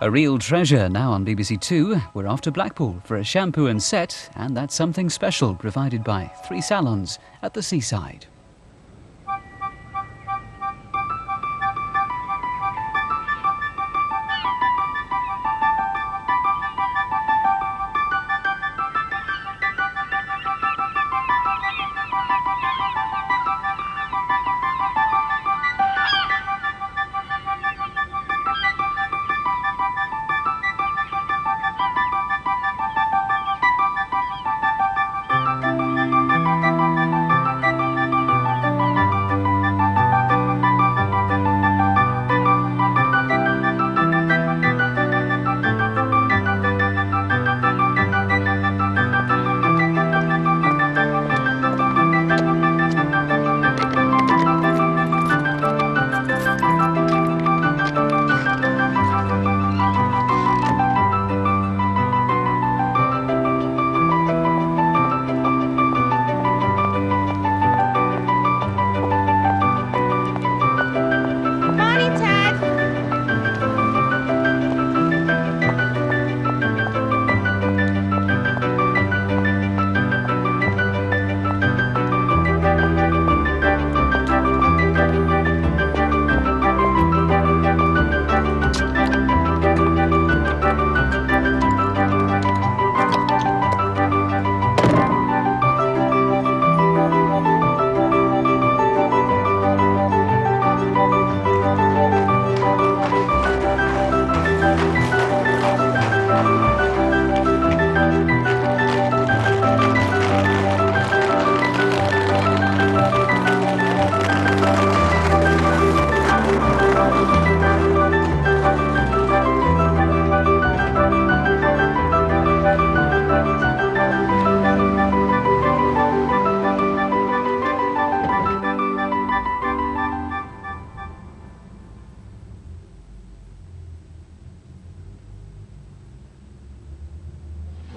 A real treasure now on BBC Two. We're off to Blackpool for a shampoo and set, and that's something special provided by 3 salons at the Seaside.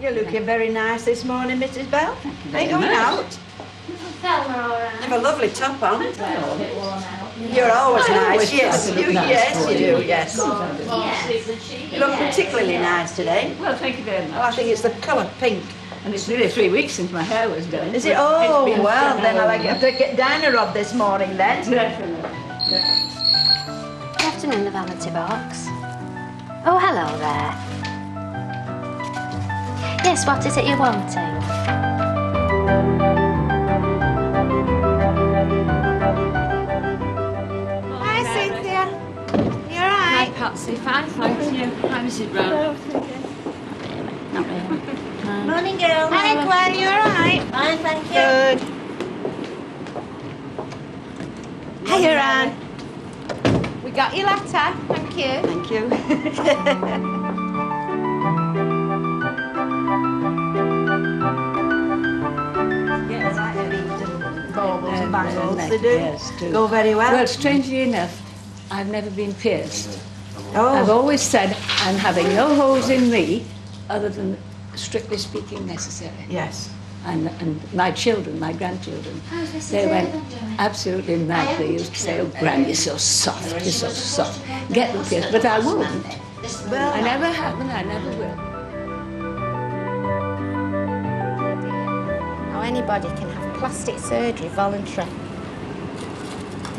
You're looking very nice this morning, Mrs. Bell. Are you going out? Have a lovely top on. You're always nice, yes. You do, yes. You look particularly nice today. Well, thank you very much. Oh, I think it's the colour pink. And it's nearly 3 weeks since my hair was done. Is it? Oh, well, then I'll have to get Dinah Rob this morning then. Definitely. Good afternoon, the Vanity box. Oh, hello there. Yes, what is it you're wanting? Hi, Cynthia. You all right? Hi, Patsy. Fine, thanks. You. Hi, Mrs. Brown. Not really. Morning, girl. Hi, Gwen. You all right? Fine, thank you. Good. Hiya, Anne. We got your letter. Thank you. Thank you. Yes, I have eaten baubles and bangles. They do. Yes, do. Go very well. Well, strangely enough, I've never been pierced. Oh. I've always said I'm having no holes in me other than, strictly speaking, necessary. Yes. And my children, my grandchildren, they went absolutely mad. They used to say, "Oh, Gran, you're so soft, you're so soft. Get them pierced." But I won't. Well, I never have and I never will. Now, anybody can have plastic surgery voluntary.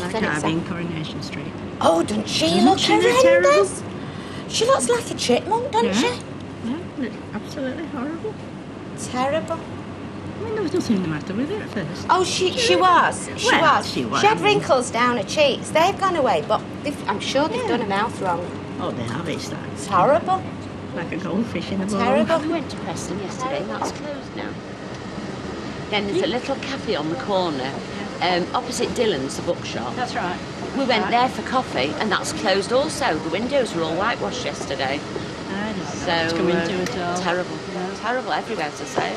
Like Abby in Coronation Street. Oh, doesn't she Doesn't look she look horrendous? She looks like a chipmunk, doesn't Yeah. she? Yeah, absolutely horrible. Terrible. I mean, there was nothing the matter with it at first. Oh, she was. She Well, was. she was. She had wrinkles down her cheeks. They've gone away, but I'm sure they've done her mouth wrong. Oh, they have, it's It's horrible. like a goldfish in a bowl. Terrible. We went to Preston yesterday, that's closed now. Then there's a little cafe on the corner, opposite Dillon's, the bookshop. That's right. We went there for coffee, and that's closed also. The windows were all whitewashed yesterday. I don't know So, what's coming to it all. terrible. Terrible everywhere to say.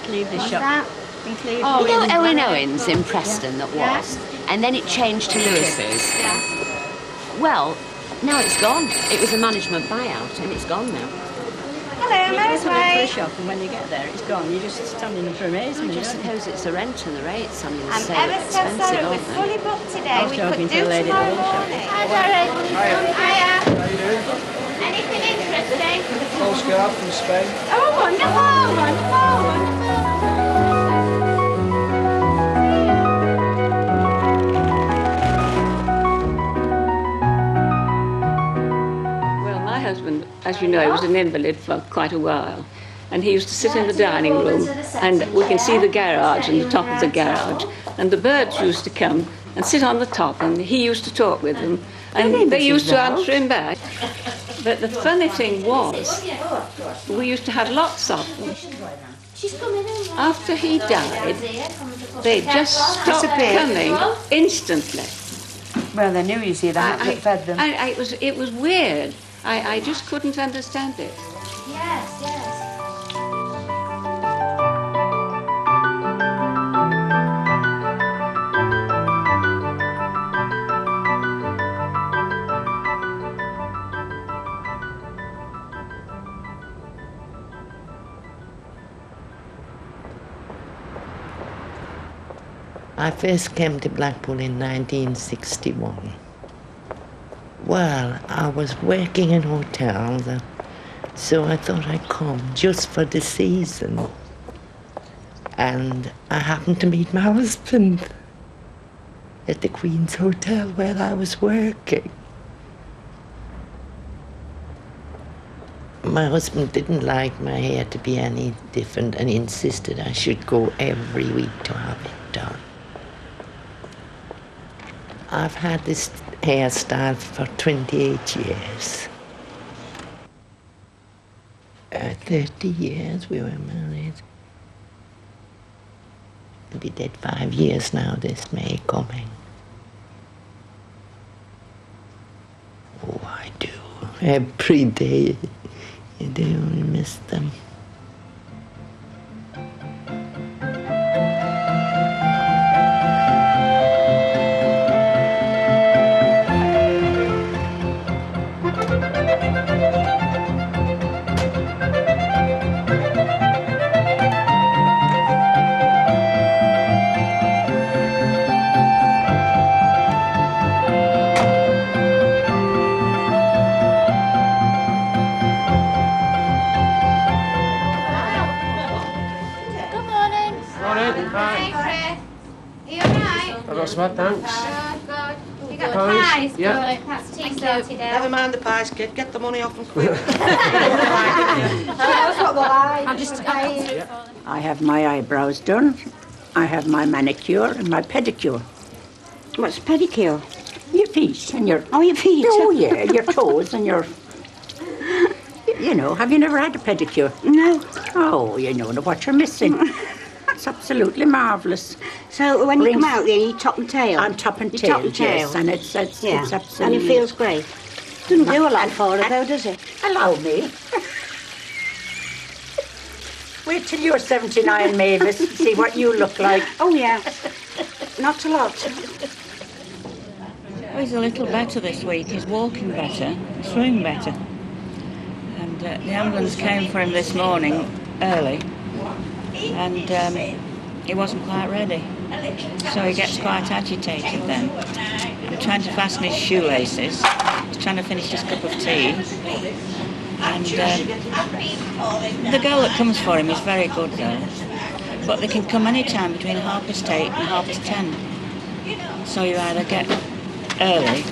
Cleveland What's shop. that? In Cleveland. Oh, you know Owen Owens in Preston that was? And then it changed to Lewis's. Well, now it's gone. It was a management buyout, and it's gone now. Hello, You go Mary's to the Way. first shop and when you get there, it's gone. You're just standing in for I amazement. just don't you? suppose it's the rent and the rates. I mean, I'm so ever so expensive, sorry, we're aren't they? fully booked today. I was We talking could to do a lady at the tomorrow window. morning. Hi, Derek. Hiya. Anything in girl from Spain. Oh, wonderful, wonderful, Well, my husband, as you know, he was an invalid for quite a while. And he used to sit in the dining room, and we can see the garage and the top of the garage. And the birds used to come and sit on the top, and he used to talk with them. And they used to answer him back. But the funny thing was, we used to have lots of them. After he died, they just stopped coming instantly. Well, they knew, you see, that fed them. It was weird. I just couldn't understand it. Yes, yes. I first came to Blackpool in 1961. Well, I was working in hotels, so I thought I'd come just for the season. And I happened to meet my husband at the Queen's Hotel where I was working. My husband didn't like my hair to be any different and insisted I should go every week to have it done. I've had this hairstyle for 28 years. 30 years we were married. We'll be dead 5 years now, this May coming. Oh, I do. Every day. You do miss them. Thanks. Good. You got the pies? Yeah. Good. That's tea sorted out. Never mind the pies, kid. Get the money off them quick. I have my eyebrows done. I have my manicure and my pedicure. What's pedicure? Your feet and your... Oh, your feet? Oh, yeah, your toes and your... You know, have you never had a pedicure? No. Oh, you know what you're missing. It's absolutely marvellous. So when you come out here, you top and tail? I'm top and tail, yes, and it's absolutely... And it feels great. Doesn't do a lot for her, though, does it? Allow me. Wait till you're 79, Mavis, and see what you look like. Oh, yeah. Not a lot. Oh, he's a little better this week. He's walking better, swimming better. And the ambulance came for him this morning, early, and he wasn't quite ready. So he gets quite agitated then. I'm trying to fasten his shoelaces. He's trying to finish his cup of tea. And the girl that comes for him is very good though. But they can come any time between 8:30 and 10:30. So you either get early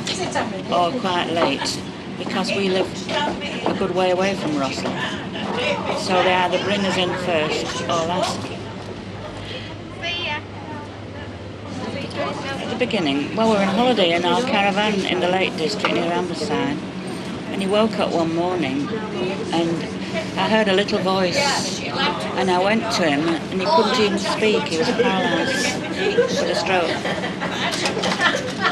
or quite late, because we live a good way away from Rossall. So they either bring us in first or last. At the beginning, well, we were on holiday in our caravan in the Lake District near Ambleside, and he woke up one morning and I heard a little voice, and I went to him and he couldn't even speak. He was paralysed with a stroke.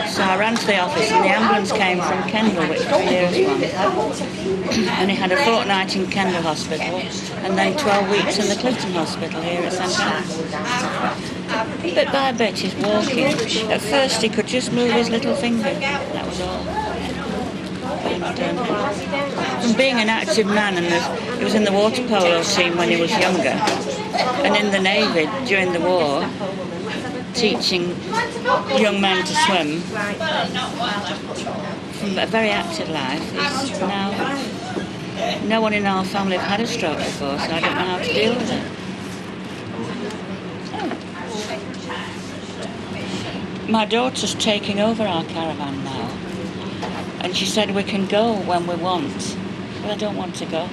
So I ran to the office and the ambulance came from Kendal, which was the nearest one. And he had a fortnight in Kendal Hospital and then 12 weeks in the Clifton Hospital here at St Anne's. Bit by bit he's walking. At first he could just move his little finger, that was all. And from being an active man, and he was in the water polo team when he was younger, and in the Navy during the war, teaching young men to swim. from a very active life, is now no one in our family have had a stroke before, so I don't know how to deal with it. My daughter's taking over our caravan now, and she said we can go when we want. But I don't want to go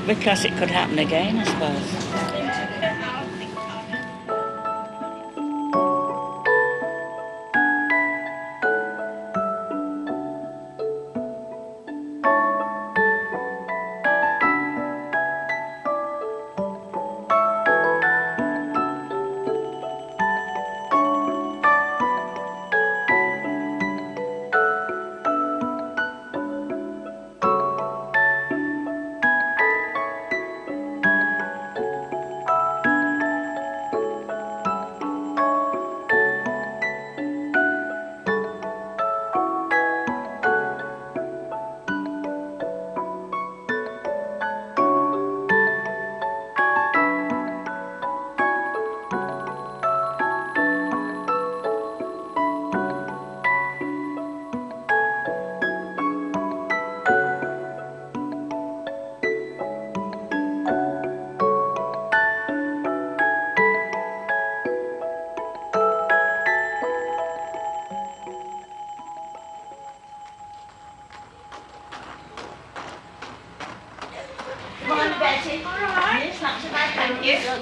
because it could happen again, I suppose.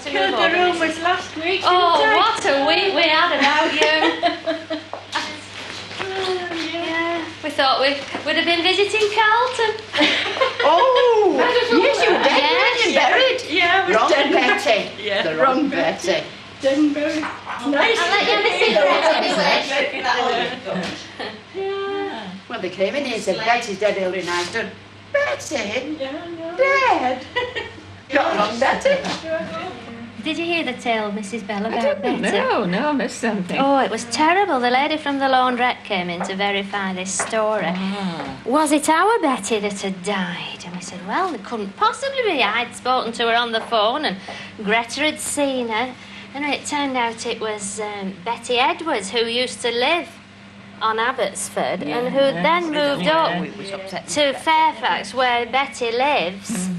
The room was last week. Oh, what a week we had about you. Yeah, we thought we'd have been visiting Carlton. Oh, yes, you were dead, Yes. buried. Yeah, I was Wrong dead. Betty. Yeah. The wrong Betty. Dead and buried. Nice. I'll let you have a cigarette anyway. Well, they came in here and said, Betty's dead, Hilary, and I stood, Betty? Yeah. Dead? Got wrong Betty. Did you hear the tale, Mrs. Bell, about Betty? No, I missed something. Oh, it was terrible. The lady from the laundrette came in to verify this story. Was it our Betty that had died? And we said, well, it couldn't possibly be. I'd spoken to her on the phone and Greta had seen her. And it turned out it was Betty Edwards, who used to live on Abbotsford and who then moved up to Fairfax, where Betty lives.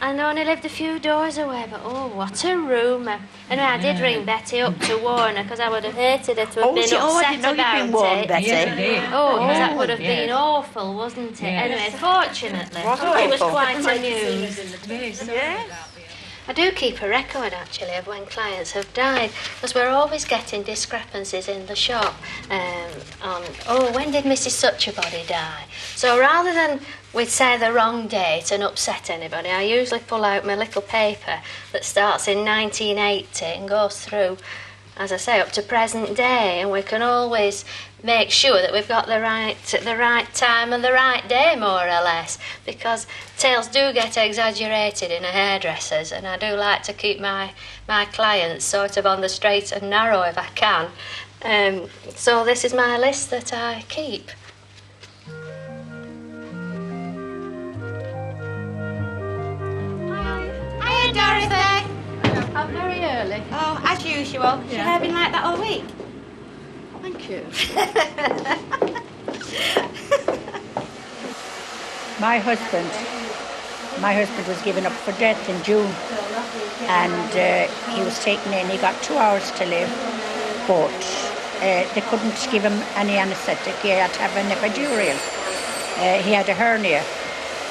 And only lived a few doors away, but oh, what a rumour. Anyway, I did ring Betty up to warn her, because I would have hated her to have been upset about it. Betty. Oh, because that would have been awful, wasn't it? Anyway, fortunately, it was quite amused. I do keep a record, actually, of when clients have died, because we're always getting discrepancies in the shop on, oh, when did Mrs. Such-a-Body die? So rather than we'd say the wrong date and upset anybody, I usually pull out my little paper that starts in 1980 and goes through, as I say, up to present day, and we can always make sure that we've got the right time and the right day, more or less, because tales do get exaggerated in a hairdresser's, and I do like to keep my clients sort of on the straight and narrow if I can. So this is my list that I keep. Hiya, Dorothy. I'm very early. Oh, as usual. She have been like that all week. Thank you. My husband was given up for death in June, and he was taken in. He got 2 hours to live, but they couldn't give him any anaesthetic. He had to have an epidural. He had a hernia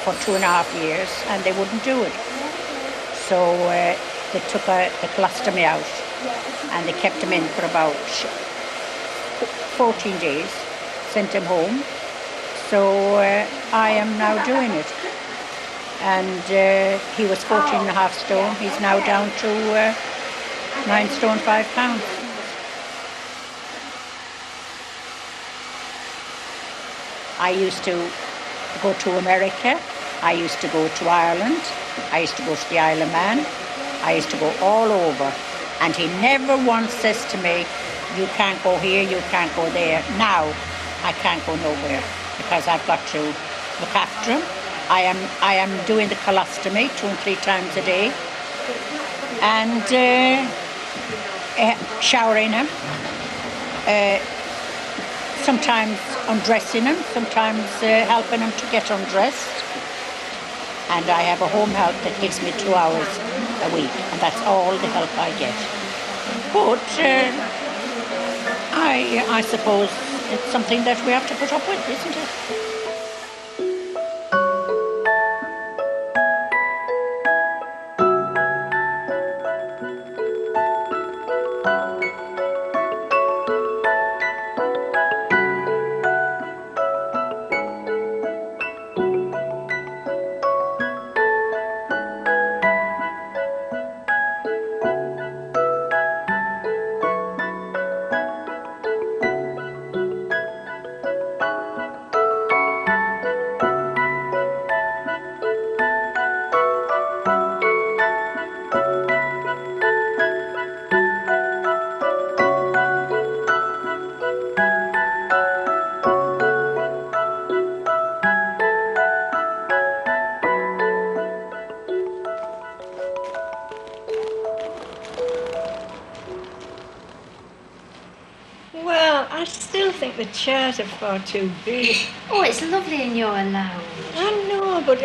for 2.5 years, and they wouldn't do it. So they took the colostomy out, and they kept him in for about 14 days, sent him home. So I am now doing it. And he was 14.5 stone. He's now down to 9 stone 5 pounds. I used to go to America. I used to go to Ireland. I used to go to the Isle of Man. I used to go all over. And he never once says to me, you can't go here, you can't go there. Now, I can't go nowhere because I've got to look after him. I am doing the colostomy 2 and 3 times a day, and sometimes undressing them, sometimes helping them to get undressed. And I have a home help that gives me 2 hours a week, and that's all the help I get. But I suppose it's something that we have to put up with, isn't it? Well, I still think the chairs are far too big. Oh, it's lovely in your lounge. I know, but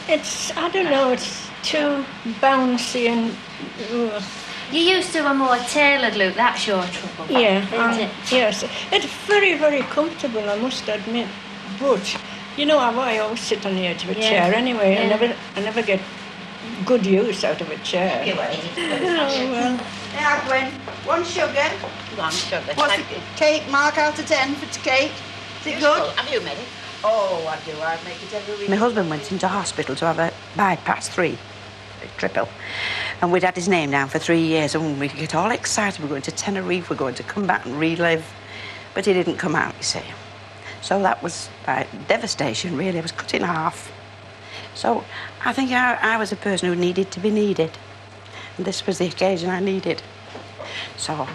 it's, I don't know, it's too bouncy and... You're used to a more tailored look, that's your trouble. Yeah, isn't it? Yes. It's very, very comfortable, I must admit. But, you know, I always sit on the edge of a chair anyway. Yeah. I never get good use out of a chair. Oh, well. Now, Gwen, 1 sugar. 1 sugar. What's the cake mark out of 10 for cake? Is it good? Have you made it? Oh, I do. I make it every week. My husband went into hospital to have a bypass 3, a triple. And we'd had his name down for 3 years, and we get all excited. We're going to Tenerife, we're going to come back and relive. But he didn't come out, you see. So that was devastation, really. I was cut in half. So I think I was a person who needed to be needed. And this was the occasion I needed. So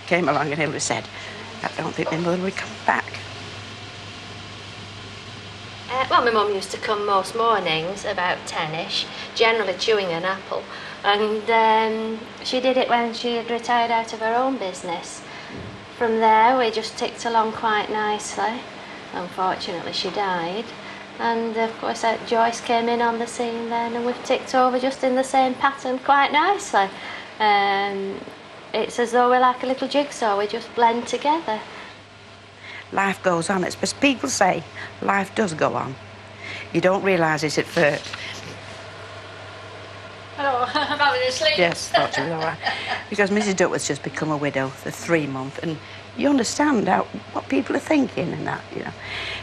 came along and Hilary said, I don't think my mother would come back. Well, my mum used to come most mornings, about 10ish, generally chewing an apple. And she did it when she had retired out of her own business. From there, we just ticked along quite nicely. Unfortunately, she died. And, of course, Joyce came in on the scene then, and we've ticked over just in the same pattern quite nicely. It's as though we're like a little jigsaw, we just blend together. Life goes on. It's because people say life does go on. You don't realise it at first. Hello, I'm having a sleep. Yes, thought she was all right. Because Mrs. Duckworth's just become a widow, the 3-month, and you understand what people are thinking and that, you know.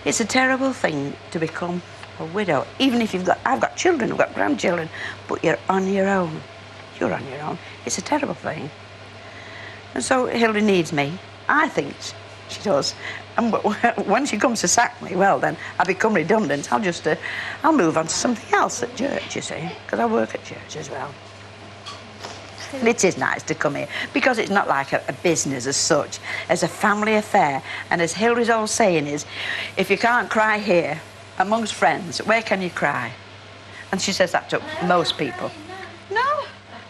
It's a terrible thing to become a widow, even if I've got children, I've got grandchildren, but you're on your own. You're on your own. It's a terrible thing. And so Hilary needs me. I think she does. And when she comes to sack me, well, then I become redundant. I'll move on to something else at church, you see, because I work at church as well. And it is nice to come here, because it's not like a business as such, as a family affair. And as Hilary's old saying is, if you can't cry here, amongst friends, where can you cry? And she says that to most people. No,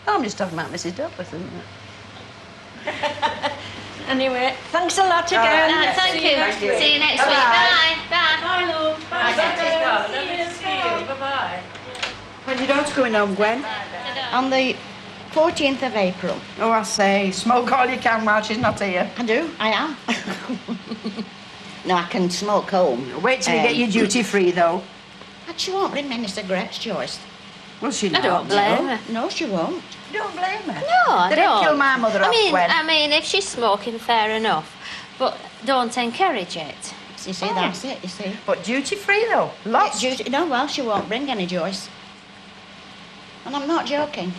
I'm just talking about Mrs. Duckworth, isn't it? Anyway, thanks a lot again. Thank you. See you next week. Bye. Bye. Bye, love. Bye. Bye-bye. When your daughter going home, Gwen? On the 14th of April. Oh, I say, smoke all you can while she's not here. I do, I am. No, I can smoke home. Wait till you get your duty free, though. But she won't bring many cigarettes, Joyce. Will she not? I don't blame her. No, she won't. You don't blame her? No, I They don't. didn't kill my mother off, Gwen. I mean, if she's smoking, fair enough. But don't encourage it. You see, that's it, you see. But duty free, though. Lots. No, well, she won't bring any, Joyce. And I'm not joking.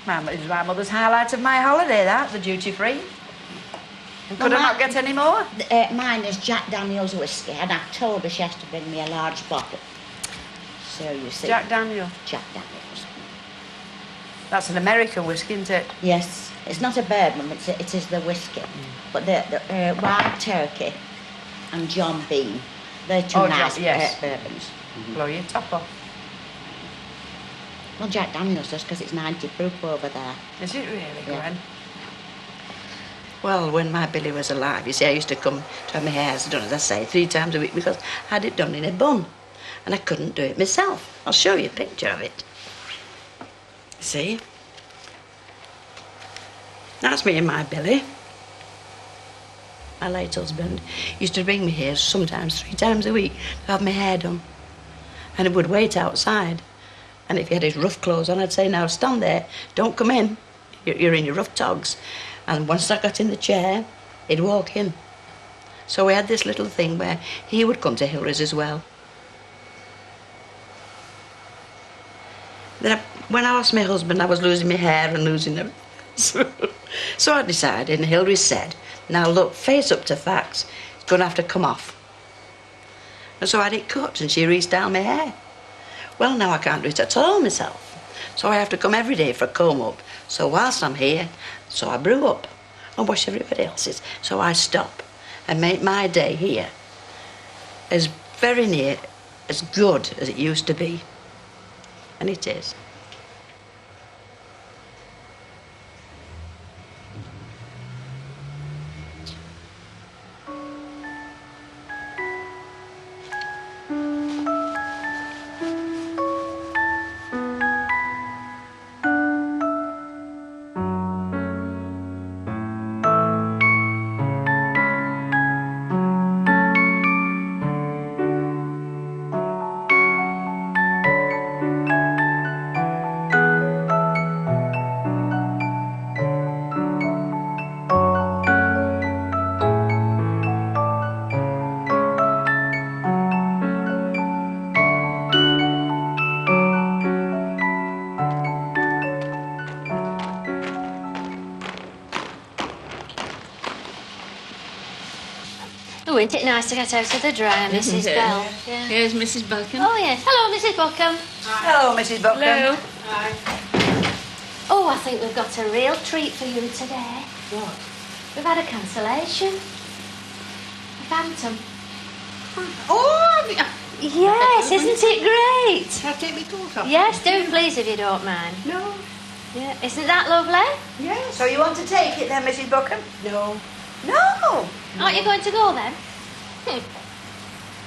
It was my mother's highlight of my holiday, that, the duty free. And could I not get any more? Mine is Jack Daniel's whiskey, and I told her she has to bring me a large bottle. So you see. Jack Daniel? Jack Daniel's. That's an American whiskey, isn't it? Yes. It's not a bourbon, it is the whiskey. But the Wild Turkey and John Bean, they're two nice bourbons. Blow your top off. Well, Jack Daniel's just because it's 90 proof over there. Is it really, Gwen? Well, when my Billy was alive, you see, I used to come to have my hair done, as I say, 3 times a week because I had it done in a bun. And I couldn't do it myself. I'll show you a picture of it. See? That's me and my Billy. My late husband used to bring me here sometimes 3 times a week to have my hair done. And he would wait outside. And if he had his rough clothes on, I'd say, now stand there, don't come in. You're in your rough togs. And once I got in the chair, he'd walk in. So we had this little thing where he would come to Hillary's as well. Then when I asked my husband, I was losing my hair and losing everything. So I decided, and Hillary said, now look, face up to facts, it's going to have to come off. And so I had it cut and she restyled my hair. Well, now I can't do it at all myself. So I have to come every day for a comb up. So whilst I'm here, so I brew up and wash everybody else's. So I stop and make my day here as very near, as good as it used to be. And it is. Oh, isn't it nice to get out of the dryer, Mrs. Bell? Yeah. Here's Mrs. Buckham. Oh, yes. Hello, Mrs. Buckham. Hello, Mrs. Buckham. Hello. Hi. Oh, I think we've got a real treat for you today. What? We've had a cancellation. A phantom. Oh, Yes, isn't it great? Can I take my coat off? Yes, do please if you don't mind. No. Yeah, isn't that lovely? Yes. So you want to take it then, Mrs. Buckham? No. No! Aren't you going to go then?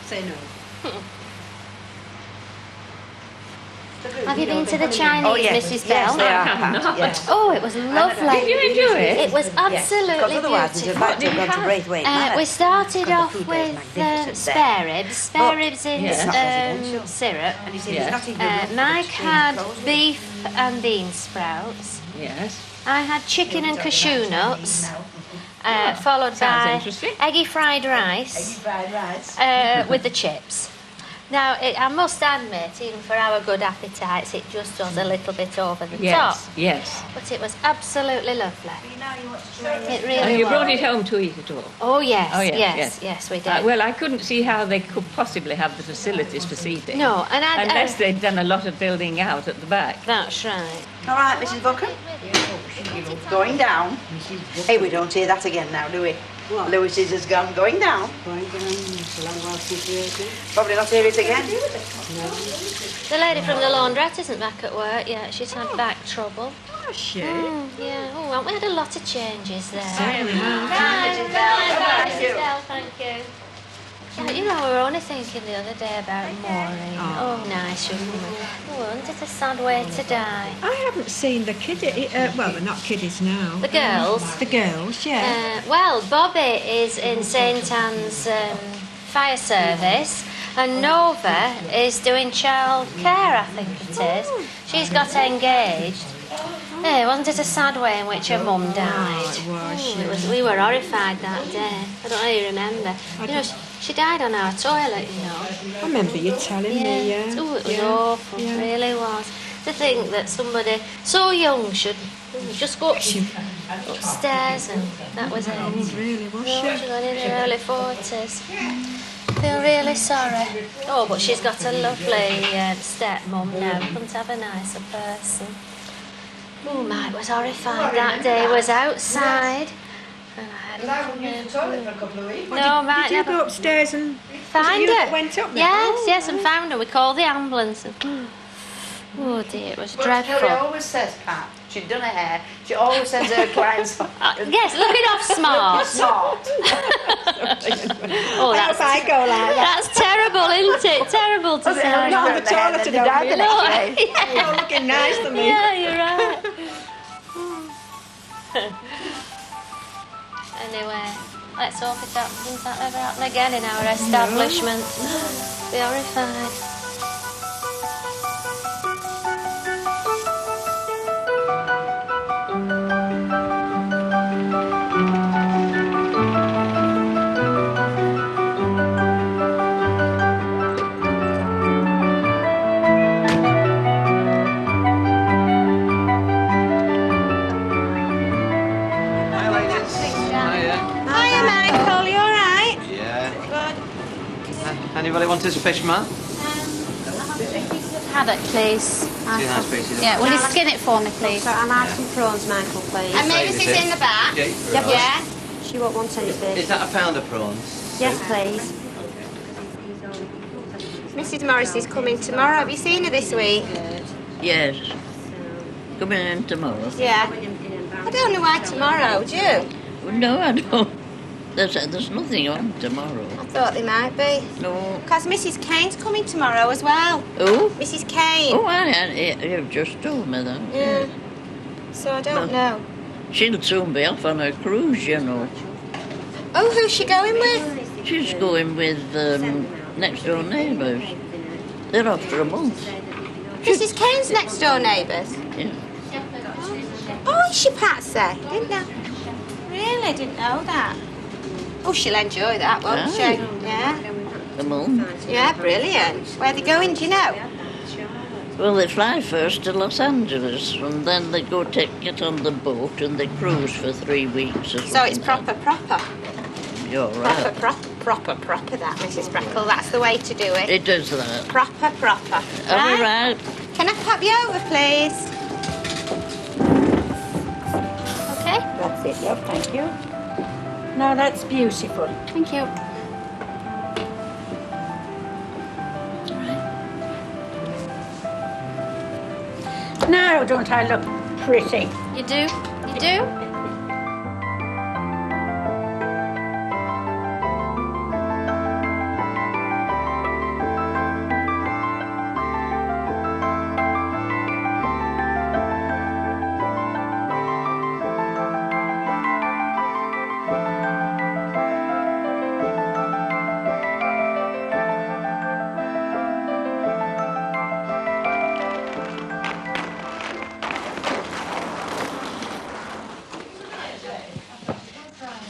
Say no. Have you been to the Chinese, Mrs. Bell? Yes, they are. Yes. Oh, it was lovely. Did you enjoy it? It was absolutely Because otherwise it's beautiful. about to go to Braithwaite Manor. We started Because off the food with is magnificent spare there. ribs. Spare ribs in It's not residential. syrup. And you see, there's nothing good enough for Mike the had clothes. beef and bean sprouts. Yes. I had chicken and cashew nuts, followed Sounds by interesting. eggy fried rice Eggy fried rice. with the chips. Now, I must admit, even for our good appetites, it just was a little bit over the top. Yes. Yes. But it was absolutely lovely. It really And you was. brought it home to eat at all? Oh, yes, Oh, yes, yes, yes. we did. Well, I couldn't see how they could possibly have the facilities for seating. No, and unless they'd done a lot of building out at the back. That's right. All right, Mrs. Buckham. Going down. Hey, we don't hear that again now, do we? What? Lewis's has gone. Going down. Going down. Probably not hear it again. No. The lady from the laundrette isn't back at work yet. She's had back trouble. Oh, shit. Yeah. Oh, haven't we had a lot of changes there? Bye, Mrs. Bell. Thank you. Yeah, you know, we were only thinking the other day about Maureen. Oh, nice young woman. Oh, isn't it a sad way to die? I haven't seen the kiddie. Well, they're not kiddies now. The girls? The girls, yeah. Well, Bobby is in St Anne's fire service, and Nova is doing child care, I think it is. She's got engaged. Yeah, wasn't it a sad way in which her mum died? It was. We were horrified that day. I don't know if you remember. You know, she died on our toilet, you know. I remember you telling me, yeah. Oh, it was awful. It really was. To think that somebody so young should just go upstairs and that was it. Really, was No, she got in her early 40s. Feel really sorry. Oh, but she's got a lovely stepmom now. Couldn't have a nicer person. Oh, Mike was horrified that day. Was outside. And I had him Used the toilet for a couple of weeks. No, Mike Did you never go upstairs and find you her. that went up there? Yes, and found her. We called the ambulance. Oh dear, it was dreadful. Hillary always says, Pat, She'd done her hair. She always sends her clients... Yes, looking off smart. Smart. Oh, that's, I go like that. that's terrible, isn't it? Terrible to say. Not on the toilet They today. died the next day. You're looking nice to me. Yeah, you're right. Anyway, let's hope it doesn't ever happen again in our establishment. Be horrified. Anybody want his fish, man? Haddock, please. Two nice pieces. Yeah, will you skin it for me, please? So I'll have some prawns, Michael, please. And maybe it's in the back. Yeah. She won't want any fish. Is that a pound of prawns? Yes, please. Mrs. Morris is coming tomorrow. Have you seen her this week? Yes. Coming in tomorrow. Yeah. I don't know why tomorrow, do you? Well, no, I don't. There's nothing on tomorrow. I thought there might be. No. Because Mrs. Kane's coming tomorrow as well. Who? Mrs. Kane. Oh, you've just told me that. Yeah. So I don't know. She'll soon be off on her cruise, you know. Oh, who's she going with? She's going with next door neighbours. They're off for a month. Mrs. Kane's next door neighbours? Yeah. Oh, is she Patsy? Didn't know. Really? Didn't know that. Oh, she'll enjoy that, won't she? Yeah. A month. Yeah, brilliant. Where are they going, do you know? Well, they fly first to Los Angeles, and then they get on the boat and they cruise for 3 weeks or something. So it's proper. You're right. Proper, that, Mrs. Freckle. That's the way to do it. It does that. Proper. Are we right? Can I pop you over, please? Okay. That's it, love, thank you. No, that's beautiful. Thank you. Now, don't I look pretty? You do? You do?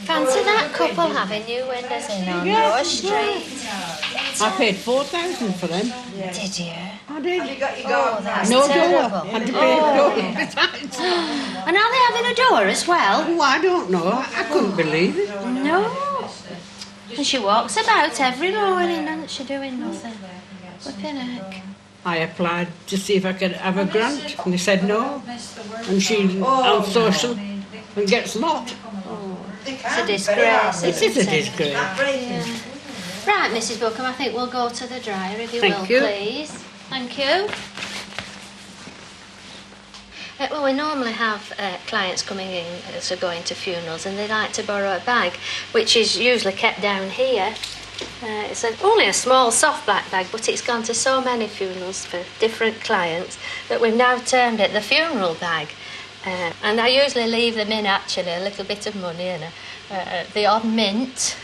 Fancy that couple having new windows in on your street. I paid $4,000 for them. Did you? I did. Have you got your Oh, that's No terrible. door. Had to pay a door besides. And are they having a door as well? Oh, I don't know. I couldn't believe it. No. And she walks about every morning, doesn't she, doing nothing? Flipping heck. I applied to see if I could have a grant, and they said no. And she's on social and gets not. It's a disgrace. It is a disgrace. Yeah. Right, Mrs. Bookham, I think we'll go to the dryer, if you Thank will, you. please. Thank you. Well, we normally have clients coming in to go into funerals, and they like to borrow a bag, which is usually kept down here. It's only a small soft black bag, but it's gone to so many funerals for different clients that we've now termed it the funeral bag. And I usually leave them in, actually, a little bit of money and the odd mint.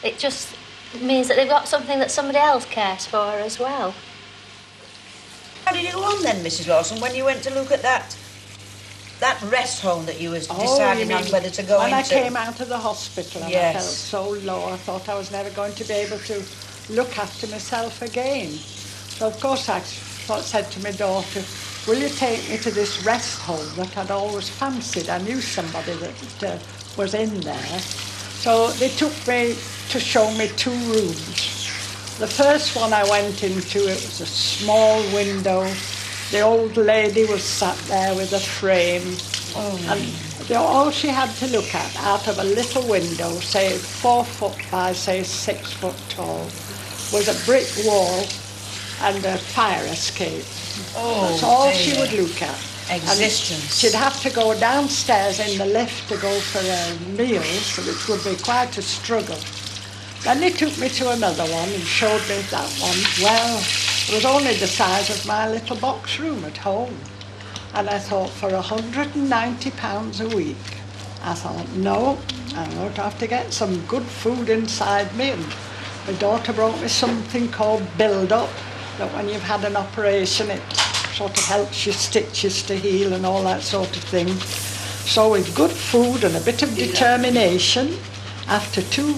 It just means that they've got something that somebody else cares for as well. How did you go on then, Mrs. Lawson, when you went to look at that rest home that you was deciding on whether to go when into? I came out of the hospital and I felt so low, I thought I was never going to be able to look after myself again. So of course I said to my daughter, will you take me to this rest home that I'd always fancied? I knew somebody that was in there. So they took me to show me 2 rooms. The first one I went into, it was a small window. The old lady was sat there with a frame. And all she had to look at out of a little window, say 4 foot by, say 6 foot tall, was a brick wall and a fire escape. That's all she would look at. existence. And she'd have to go downstairs in the lift to go for a meal, so which would be quite a struggle. Then he took me to another one and showed me that one. Well, it was only the size of my little box room at home. And I thought, for £190 a week, I thought, no, I'm going to have to get some good food inside me. And my daughter brought me something called Build Up, that when you've had an operation, it sort of helps your stitches to heal and all that sort of thing. So with good food and a bit of determination, after 2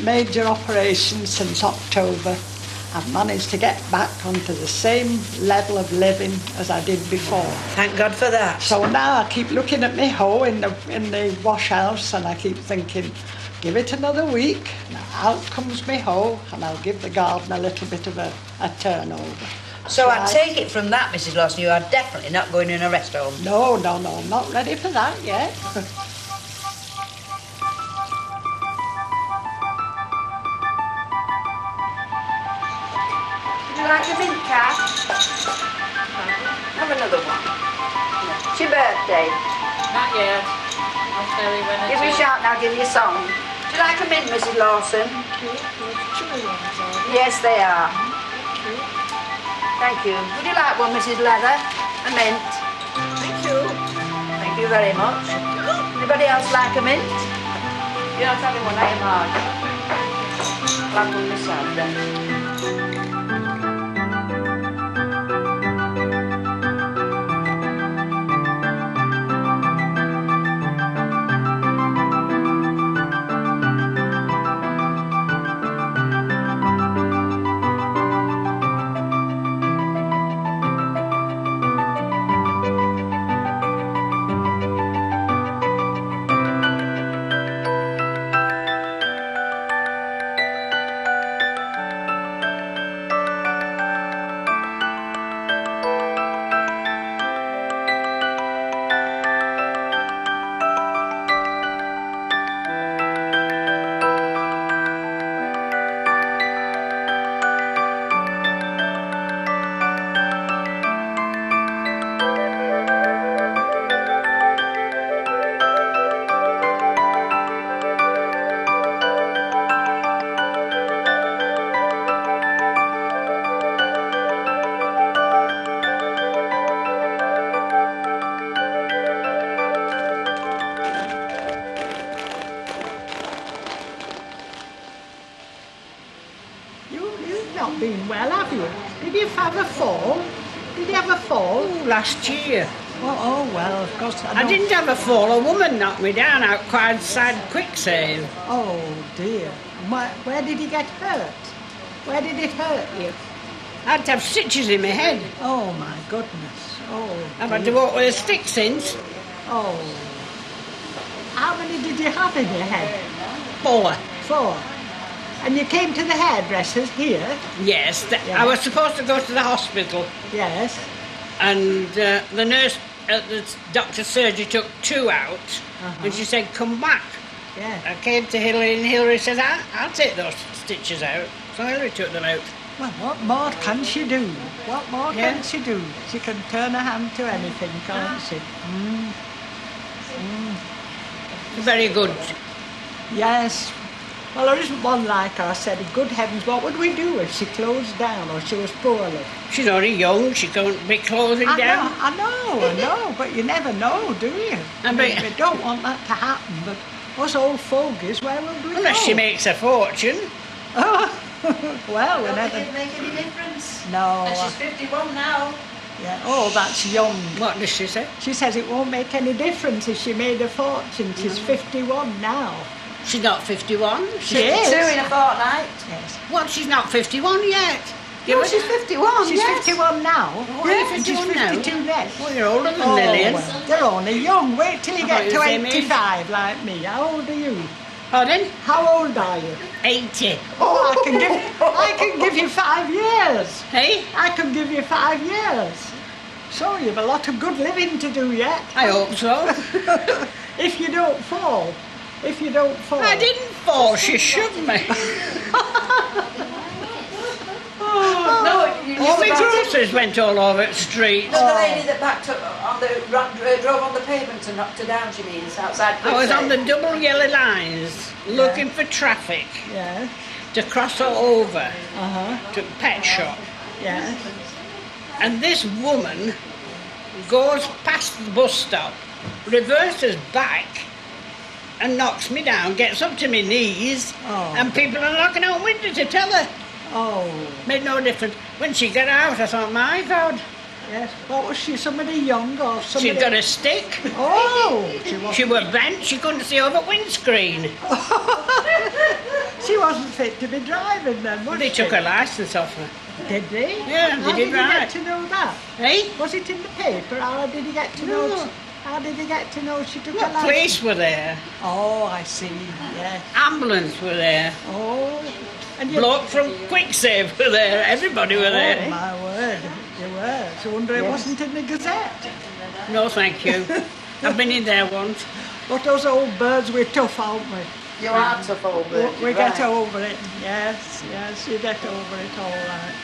major operations since October, I've managed to get back onto the same level of living as I did before. Thank God for that. So now I keep looking at my hoe in the wash house, and I keep thinking, give it another week, now out comes my hoe, and I'll give the garden a little bit of a turnover. So I take it from that, Mrs. Lawson, you are definitely not going in a rest home? No, I'm not ready for that yet. Would you like a mint cat? Have another one. It's your birthday. Not yet. I'll tell you when Give me a shout and I'll give you a song. Would you like a mint, Mrs. Lawson? Yes, they are. Thank you. Would you like one, Mrs. Leather? A mint? Thank you. Thank you very much. Anybody else like a mint? You're not having one, are you, Marge? Blackpool facade then. Not been well, have you? Did you have a fall? Did you have a fall? Oh, last year. Oh, well, of course I didn't have a fall. A woman knocked me down out quite side quicksand. Oh, dear. Where did you get hurt? Where did it hurt you? I had to have stitches in my head. Oh, my goodness. Oh, I've had to walk with a stick since. Oh. How many did you have in your head? 4. 4. And you came to the hairdressers here? Yes. I was supposed to go to the hospital. Yes. And the nurse at the doctor's surgery took 2 out. And she said, come back. Yeah. I came to Hillary and Hillary said, I'll take those stitches out. So Hillary took them out. Well, what more can she do? What more can she do? She can turn her hand to anything, can't she? Very good. Yes. Well, there isn't one like her. I said, good heavens, what would we do if she closed down or she was poorly? She's only young, she can't be closing down. I know, but you never know, do you? We don't want that to happen, but us old fogies, where will we go? Unless she makes a fortune. Oh, well, we Don't never... think it'd make any difference. No. And she's 51 now. Yeah. Oh, that's young. What does she say? She says it won't make any difference if she made a fortune. She's 51 now. She's not 51. She is. 52 in a fortnight. Yes. What, she's not 51 yet? No, she's 51, She's yes. 51 now. Oh, Yeah, you're and she's 51 now? 52 next. Well, you're older than Oh, Lillian. well, they're only young. Wait till you I get thought you to were the same age. 85 like me. How old are you? Pardon? How old are you? 80. Oh, I can give you 5 years. Hey? I can give you 5 years. So you've a lot of good living to do yet. I hope so. If you don't fall. If you don't fall. I didn't fall, she shoved me. No, you All my groceries went all over the street. No, the lady that backed up on drove on the pavement and knocked her down, she means, outside. I was on the double yellow lines looking for traffic to cross over to the pet shop. Yeah. And this woman goes past the bus stop, reverses back and knocks me down, gets up to my knees, and people are knocking on window to tell her. Oh. Made no difference. When she got out, I thought, my God. Yes. What was she, somebody young or somebody... She'd got a stick. Oh. She was bent, she couldn't see over windscreen. She wasn't fit to be driving then, was she? They took her licence off her. Did they? Yeah, they did right. How did you get to know that? Eh? Was it in the paper? How did you get to know? How did you get to know she took a Well, license? police were there. Oh, I see. Yes. Ambulance were there. Oh. And Bloke from Quick Save were there. Everybody were there. Oh my word, you were. So I wonder it wasn't in the Gazette. No, thank you. I've been in there once. But those old birds, we're tough, aren't we? You are tough old bird. We get over it. Yes, yes, you get over it all right.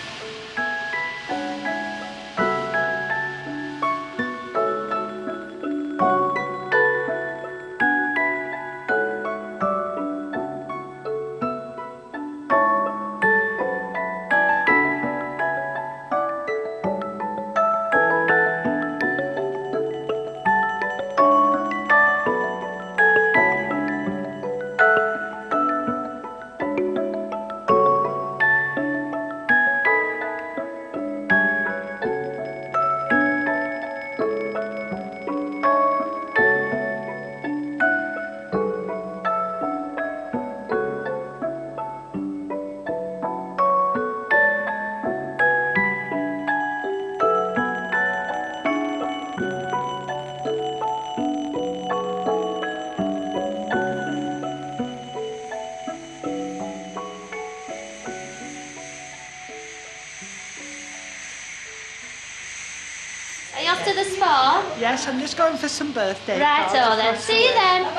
Are you off to the spa? Yes, I'm just going for some birthday Right, cards. then. See you then. Bye.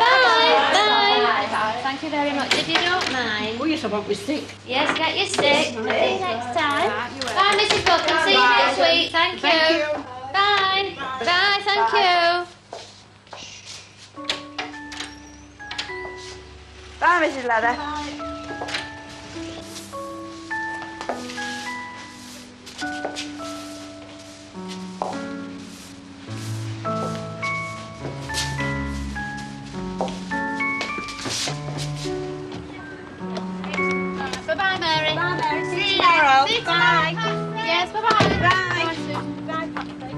Bye. Thank you very much. If you don't mind. Oh, yes, I want my stick. Yes, get your stick. See you next time. Bye, Mrs. Buchan. See you next week. Thank you. Bye. Bye. Thank you. Bye, Mrs. Leather. Bye-bye, Mary. Bye, Mary. See See you you tomorrow. See you Bye. tomorrow. Yes, bye-bye. Bye. Bye, Patsy.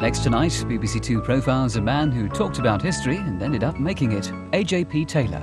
Next tonight, BBC Two profiles a man who talked about history and ended up making it, AJP Taylor.